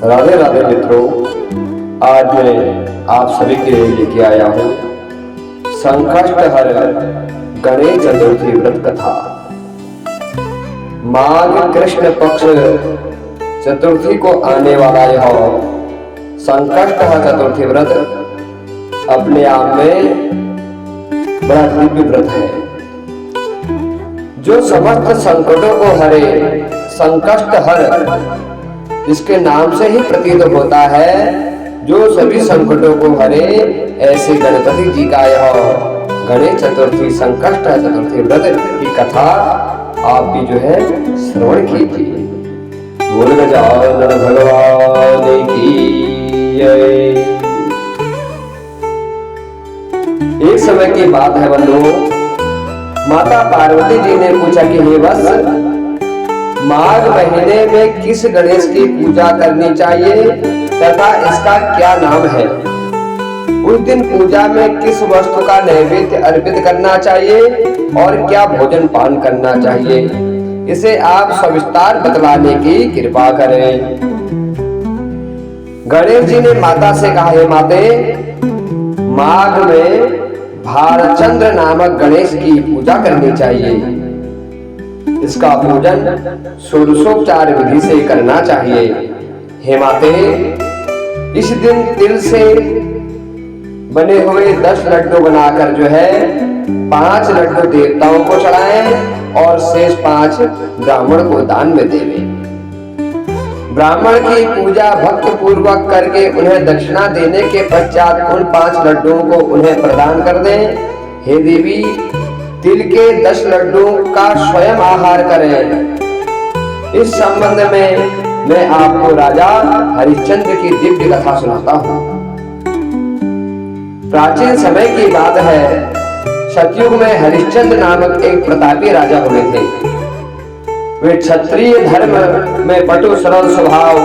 राधे राधे मित्रों, आज मैं आप सभी के लिए लेके आया हूँ संकष्ट हर गणेश चतुर्थी व्रत कथा। माघ कृष्ण पक्ष चतुर्थी को आने वाला यह संकष्ट हर चतुर्थी व्रत अपने आप में बड़ा दिव्य व्रत है, जो समस्त संकटों को हरे। संकष्ट हर जिसके नाम से ही प्रतीत होता है जो सभी संकटों को हरे, ऐसे गणपति जी का यह गणेश चतुर्थी संकष्ट चतुर्थी व्रत की कथा आप भी जो है श्रवण कीजिए। बोल गजानन भगवान की जय। एक समय की बात है बंधुओं, माता पार्वती जी ने पूछा कि हे वत्स, माघ महीने में किस गणेश की पूजा करनी चाहिए तथा इसका क्या नाम है। उस दिन पूजा में किस वस्तु का नैवेद्य अर्पित करना चाहिए और क्या भोजन पान करना चाहिए, इसे आप सविस्तार बतलाने की कृपा करें। गणेश जी ने माता से कहा, हे माते, माघ में भारचंद्र नामक गणेश की पूजा करनी चाहिए। इसका पूजन षोडशोपचार विधि से करना चाहिए। हे माते, इस दिन तिल से बने हुए 10 लड्डू बनाकर जो है 5 लड्डू देवताओं को चढ़ाएं और शेष 5 ब्राह्मण को दान में देवें। ब्राह्मण की पूजा भक्ति पूर्वक करके उन्हें दक्षिणा देने के पश्चात उन 5 लड्डुओं को उन्हें प्रदान कर दें। हे देवी, तिल के 10 लड्डू का स्वयं आहार करें। इस संबंध में मैं आपको राजा हरिश्चंद्र की दिव्य कथा सुनाता हूँ। प्राचीन समय की बात है, सतयुग में हरिश्चंद्र नामक एक प्रतापी राजा हुए थे। वे क्षत्रिय धर्म में पटु सरल स्वभाव,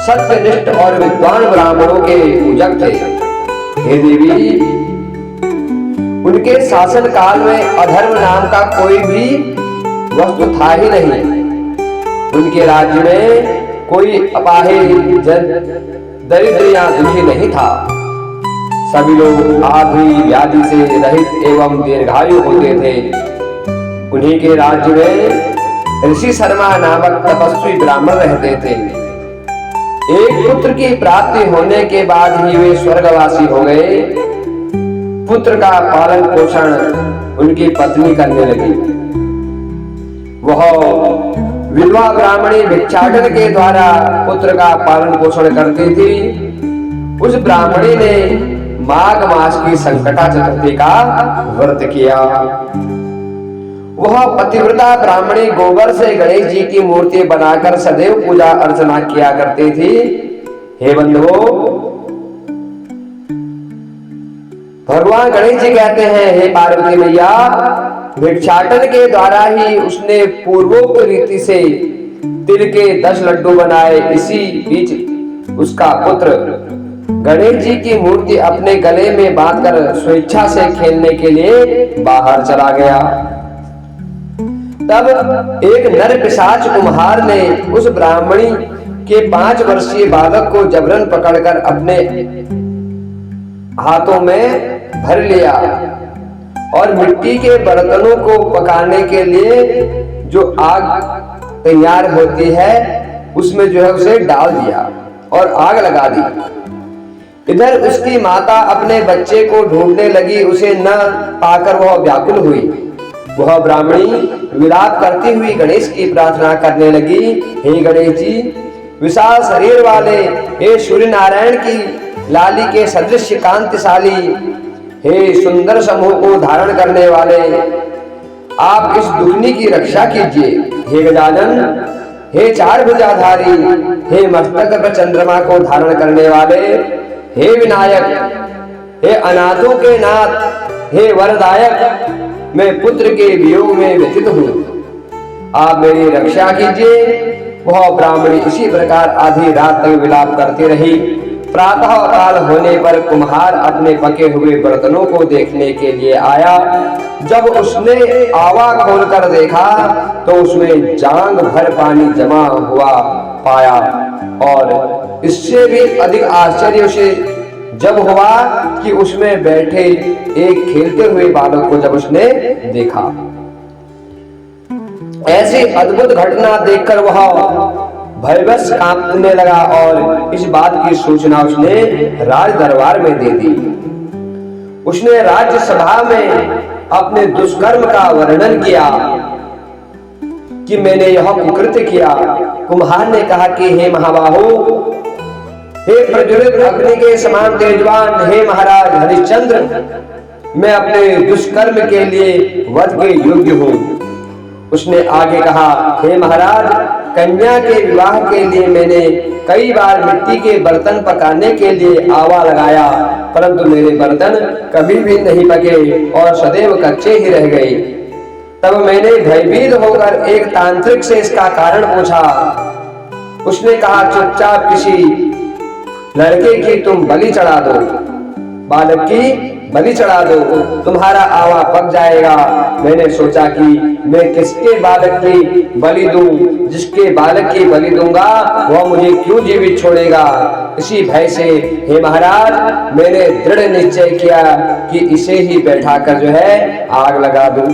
सत्यनिष्ठ और विद्वान ब्राह्मणों के पूजक थे। हे देवी, उनके शासन काल में अधर्म नाम का कोई भी वस्तु था ही नहीं। उनके राज्य में कोई अपाहिज दरिद्र या दुखी नहीं था। सभी लोग आदि व्याधि से रहित एवं दीर्घायु होते थे। उन्हीं के राज्य में ऋषि शर्मा नामक तपस्वी ब्राह्मण रहते थे। एक पुत्र की प्राप्ति होने के बाद ही वे स्वर्गवासी हो गए। पुत्र का पालन पोषण उनकी पत्नी करने लगी। वह विधवा ब्राह्मणी भिक्षाटन के द्वारा पुत्र का पालन पोषण करती थी। उस ब्राह्मणी ने माघ मास की संकटा चतुर्थी का व्रत किया। वह पतिव्रता ब्राह्मणी गोबर से गणेश जी की मूर्ति बनाकर सदैव पूजा अर्चना किया करती थी। हे बंधुओं, भगवान गणेश जी कहते हैं, हे पार्वती मैया, भिक्षाटन के द्वारा ही उसने पूर्वोक्त रीति से तिल के 10 लड्डू बनाए। इसी बीच उसका पुत्र गणेश जी की मूर्ति अपने गले में बांधकर स्वेच्छा से खेलने के लिए बाहर चला गया। तब एक नर पिशाच कुम्हार ने उस ब्राह्मणी के 5 वर्षीय बालक को जबरन पकड़कर अपने हाथों में भर लिया और मिट्टी के बर्तनों को पकाने के लिए जो आग तैयार होती है उसमें जो है उसे डाल दिया और आग लगा दी। इधर उसकी माता अपने बच्चे को ढूंढने लगी। उसे न पाकर वह व्याकुल हुई। वह ब्राह्मणी विलाप करती हुई गणेश की प्रार्थना करने लगी, हे गणेश जी, विशाल शरीर वाले, हे सूर्य नारायण की लाली के सदृश कांतिशाली, हे सुंदर समूह को धारण करने वाले, आप इस दुर्नी की रक्षा कीजिए। हे गजानन, हे 4 भुजाधारी, हे मस्तक पर चंद्रमा को धारण करने वाले, हे विनायक, हे अनाथों के नाथ, हे वरदायक, मैं पुत्र के वियोग में व्यथित हूँ, आप मेरी रक्षा कीजिए। वह ब्राह्मणी इसी प्रकार आधी रात तक विलाप करती रही। प्रातः काल होने पर कुम्हार अपने पके हुए बर्तनों को देखने के लिए आया। जब उसने आवा खोलकर देखा तो उसमें जांग भर पानी जमा हुआ पाया। और इससे भी अधिक आश्चर्य उसे जब हुआ कि उसमें बैठे एक खेलते हुए बालक को जब उसने देखा। ऐसी अद्भुत घटना देखकर वह भयवश कांपने लगा और इस बात की सूचना उसने राज दरबार में दे दी। उसने राज्य सभा में अपने दुष्कर्म का वर्णन किया कि मैंने यह कुकृत्य किया। कुम्हार ने कहा कि हे महाबाहु, हे प्रज्वलित अग्नि के समान तेजवान, हे महाराज हरिश्चंद्र, मैं अपने दुष्कर्म के लिए वध के योग्य हूँ। उसने आगे कहा, हे महाराज, कन्या के विवाह के लिए मैंने कई बार मिट्टी के बर्तन पकाने के लिए आवा लगाया, परंतु मेरे बर्तन कभी भी नहीं पके और सदैव कच्चे ही रह गए। तब मैंने भयभीत होकर एक तांत्रिक से इसका कारण पूछा। उसने कहा, चुपचाप किसी लड़के की तुम बलि चढ़ा दो, बालक की बलि चढ़ा दो, तुम्हारा आवा पक जाएगा। मैंने सोचा कि मैं किसके बालक की बलि दूं? जिसके बालक की बलि दूंगा वह मुझे क्यों जीवित छोड़ेगा? इसी भय से हे महाराज, मैंने दृढ़ निश्चय किया कि इसे ही बैठाकर जो है आग लगा दूं।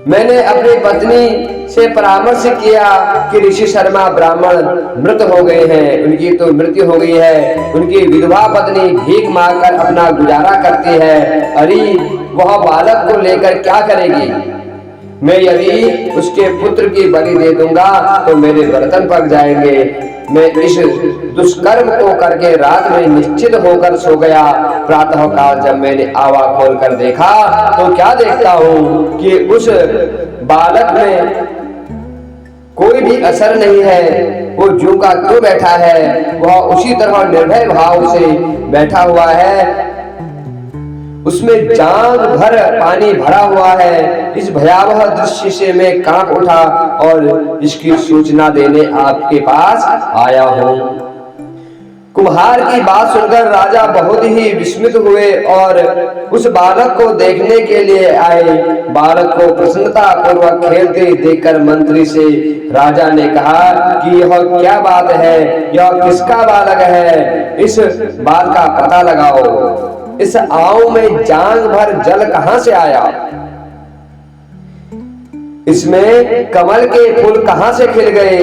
मैंने अपनी पत्नी से परामर्श किया कि ऋषि शर्मा ब्राह्मण मृत हो गए हैं, उनकी तो मृत्यु हो गई है। उनकी विधवा पत्नी भीख मांगकर अपना गुजारा करती है। अरे वह बालक को लेकर क्या करेगी? मैं यदि उसके पुत्र की बलि दे दूंगा तो मेरे बर्तन पक जाएंगे। मैं इस दुष्कर्म को करके रात में निश्चित होकर सो गया। प्रातः काल जब मैंने आवा खोलकर देखा तो क्या देखता हूँ कि उस बालक में कोई भी असर नहीं है। वो ज्यों का त्यों बैठा है, वह उसी तरह निर्भय भाव से बैठा हुआ है। उसमें जांघ भर पानी भरा हुआ है। इस भयावह दृश्य से मैं कांप उठा और इसकी सूचना देने आपके पास आया हूँ। कुम्हार की बात सुनकर राजा बहुत ही विस्मित हुए और उस बालक को देखने के लिए आए। बालक को प्रसन्नता पूर्वक खेलते देखकर मंत्री से राजा ने कहा कि यह क्या बात है, यह किसका बालक है? इस बात का पता लगाओ। इस आव में जांघ भर जल कहां से आया? इसमें कमल के फूल कहां से खिल गए?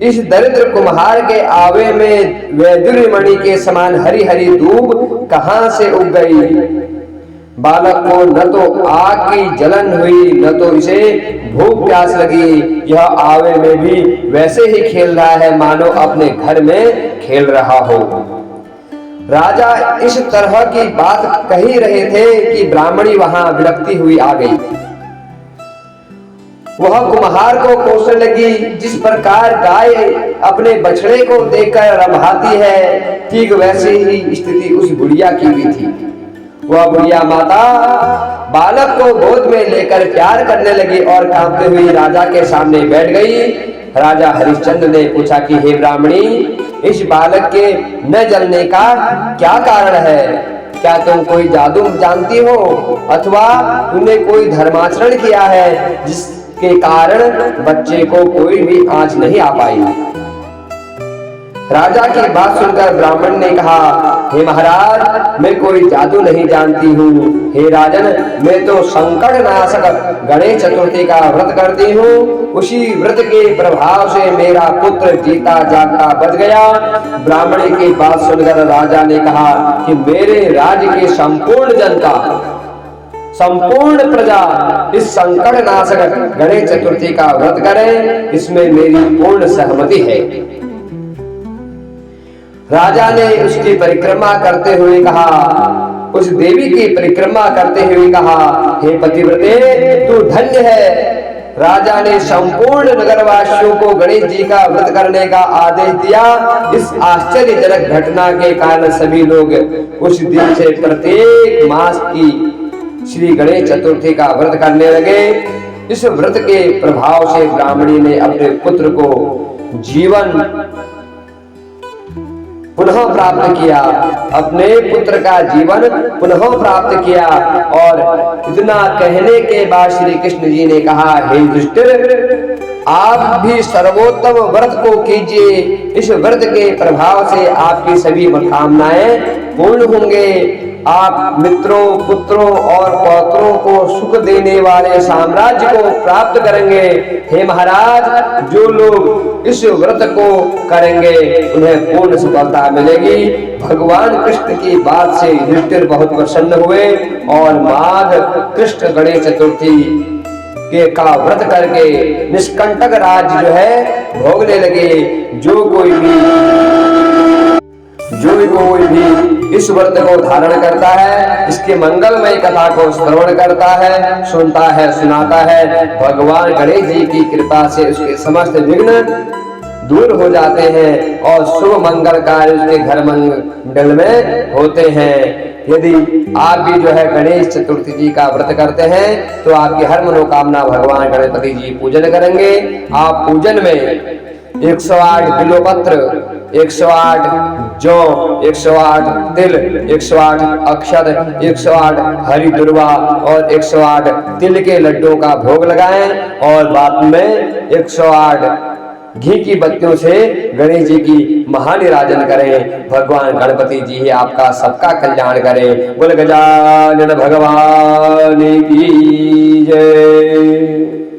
इस दरिद्र कुम्हार के आवे में वैदुर्य मणि के समान हरी हरी दूब कहां से उग गई? बालक को न तो आग की जलन हुई, न तो इसे भूख प्यास लगी। यह आवे में भी वैसे ही खेल रहा है मानो अपने घर में खेल रहा हो। राजा इस तरह की बात कह ही रहे थे कि ब्राह्मणी वहां विलखती हुई आ गई। वह कुम्हार को कोसने लगी। जिस प्रकार गाय अपने बछड़े को देखकर रम्भाती है, ठीक वैसे ही स्थिति उस बुढ़िया की भी थी। वह बुढ़िया माता बालक को गोद में लेकर प्यार करने लगी और कांपते हुई राजा के सामने बैठ गई। राजा हरिश्चंद्र ने पूछा कि हे ब्राह्मणी, इस बालक के न जलने का क्या कारण है? क्या तुम कोई जादू जानती हो अथवा तुमने कोई धर्माचरण किया है जिसके कारण बच्चे को कोई भी आंच नहीं आ पाई? राजा की बात सुनकर ब्राह्मण ने कहा, हे महाराज, मैं कोई जादू नहीं जानती हूँ। हे राजन, मैं तो संकट नाशक गणेश चतुर्थी का व्रत करती हूँ। उसी व्रत के प्रभाव से मेरा पुत्र जीता जागता बच गया। ब्राह्मण की बात सुनकर राजा ने कहा कि मेरे राज्य के संपूर्ण जनता, संपूर्ण प्रजा इस संकट नाशक गणेश चतुर्थी का व्रत करे, इसमें मेरी पूर्ण सहमति है। राजा ने उसकी परिक्रमा करते हुए कहा, उस देवी की परिक्रमा करते हुए कहा, हे पतिव्रते, तू धन्य है। राजा ने संपूर्ण नगरवासियों को गणेश जी का व्रत करने का आदेश दिया। इस आश्चर्यजनक घटना के कारण सभी लोग उस दिन से प्रत्येक मास की श्री गणेश चतुर्थी का व्रत करने लगे। इस व्रत के प्रभाव से ब्राह्मणी ने अपने पुत्र को जीवन पुनः प्राप्त किया, अपने पुत्र का जीवन पुनः प्राप्त किया। और इतना कहने के बाद श्री कृष्ण जी ने कहा, हे दुष्ट, आप भी सर्वोत्तम व्रत को कीजिए। इस व्रत के प्रभाव से आपकी सभी मनोकामनाएं पूर्ण होंगे। आप मित्रों, पुत्रों और पौत्रों को सुख देने वाले साम्राज्य को प्राप्त करेंगे। हे महाराज, जो लोग इस व्रत को करेंगे उन्हें पूर्ण सफलता मिलेगी। भगवान कृष्ण की बात से युधिष्ठिर बहुत प्रसन्न हुए और माघ कृष्ण गणेश चतुर्थी के का व्रत करके निष्कंटक राज्य जो है भोगने लगे। जो कोई भी इस व्रत को धारण करता है, इसके मंगलमय कथा को श्रवण करता है, सुनता है, सुनाता है, भगवान गणेश जी की कृपा से उसके समस्त विघ्न दूर हो जाते हैं और शुभ मंगल कार्य उसके घर मंडल में होते हैं। यदि आप भी जो है गणेश चतुर्थी जी का व्रत करते हैं तो आपकी हर मनोकामना भगवान गणपति जी पूजन करेंगे। आप पूजन में 108 बिल्वपत्र, 108 जौ, 108 तिल, 108 अक्षत, 108 हरी दुर्वा और 108 तिल के लड्डुओं का भोग लगाएं और बाद में 108 घी की बत्तियों से गणेश जी की महानिराजन करें। भगवान गणपति जी ही आपका सबका कल्याण करें। बोल गजानन भगवान की जय।